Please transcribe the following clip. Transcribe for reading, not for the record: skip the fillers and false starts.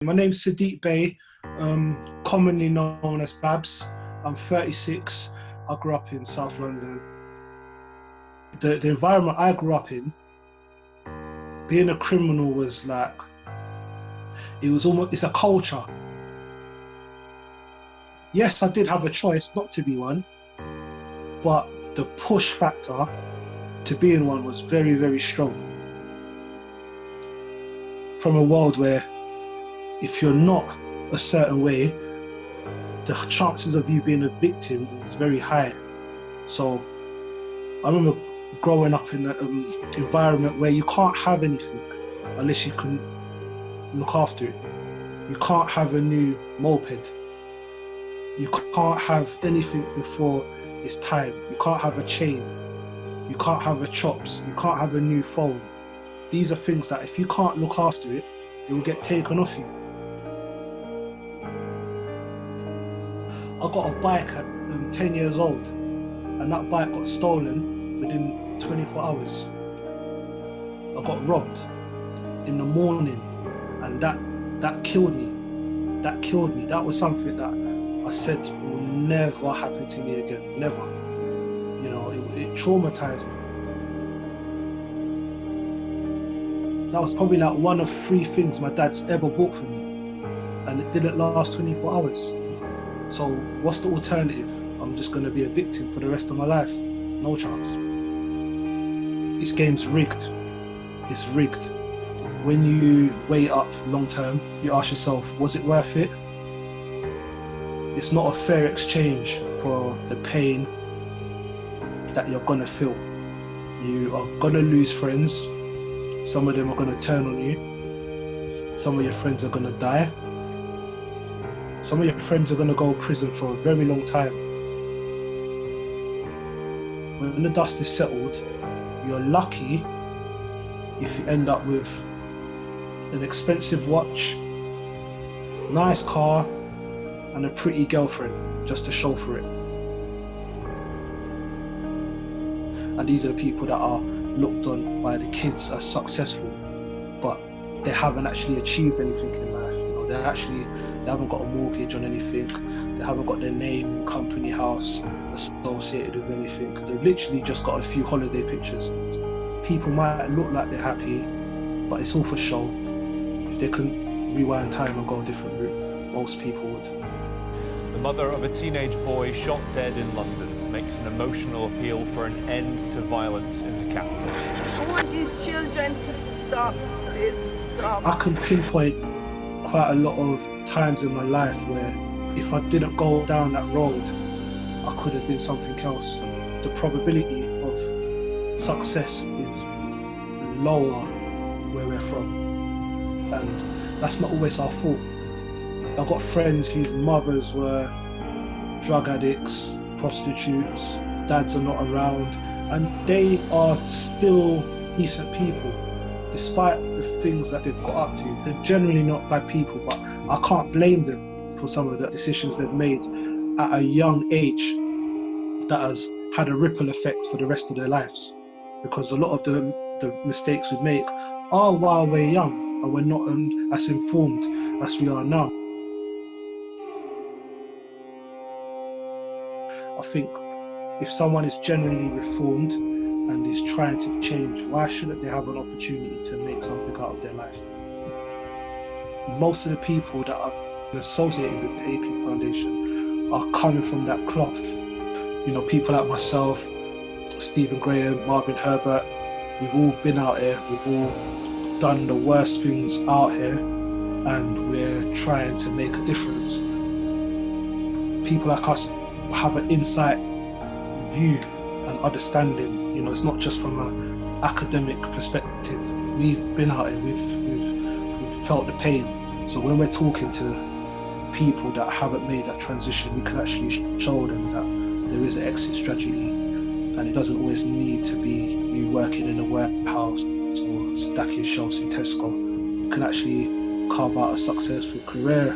My name's Siddiq Bey, commonly known as Babs. I'm 36. I grew up in South London. The environment I grew up in, being a criminal was like, it's a culture. Yes, I did have a choice not to be one, but the push factor to being one was very, very strong. From a world where if you're not a certain way, the chances of you being a victim is very high. So I remember growing up in an environment where you can't have anything unless you can look after it. You can't have a new moped. You can't have anything before it's time. You can't have a chain. You can't have a chops. You can't have a new phone. These are things that if you can't look after it, it will get taken off you. I got a bike at 10 years old, and that bike got stolen within 24 hours. I got robbed in the morning, and that killed me. That killed me. That was something that I said will never happen to me again. Never. You know, it traumatized me. That was probably like one of 3 things my dad's ever bought for me, and it didn't last 24 hours. So what's the alternative? I'm just going to be a victim for the rest of my life. No chance. This game's rigged. It's rigged. When you weigh it up long term, you ask yourself, was it worth it? It's not a fair exchange for the pain that you're going to feel. You are going to lose friends. Some of them are going to turn on you. Some of your friends are going to die. Some of your friends are going to go to prison for a very long time. When the dust is settled, you're lucky if you end up with an expensive watch, nice car, and a pretty girlfriend just to show for it. And these are the people that are looked on by the kids as successful, but they haven't actually achieved anything in life. They haven't got a mortgage on anything. They haven't got their name in company house associated with anything. They've literally just got a few holiday pictures. People might look like they're happy, but it's all for show. If they can rewind time and go a different route, most people would. The mother of a teenage boy shot dead in London makes an emotional appeal for an end to violence in the capital. I want these children to stop this. Stop. I can pinpoint quite a lot of times in my life where if I didn't go down that road, I could have been something else. The probability of success is lower where we're from, and that's not always our fault. I've got friends whose mothers were drug addicts, prostitutes, dads are not around, and they are still decent people. Despite the things that they've got up to, they're generally not bad people, but I can't blame them for some of the decisions they've made at a young age that has had a ripple effect for the rest of their lives. Because a lot of the mistakes we make are while we're young and we're not as informed as we are now. I think if someone is genuinely reformed and is trying to change, why shouldn't they have an opportunity to make something out of their life? Most of the people that are associated with the AP Foundation are coming from that cloth. You know, people like myself, Stephen Graham, Marvin Herbert, we've all been out here, we've all done the worst things out here, and we're trying to make a difference. People like us have an insight view and understanding. You know, it's not just from an academic perspective. We've been out here, we've felt the pain. So when we're talking to people that haven't made that transition, we can actually show them that there is an exit strategy, and it doesn't always need to be you working in a warehouse or stacking shelves in Tesco. You can actually carve out a successful career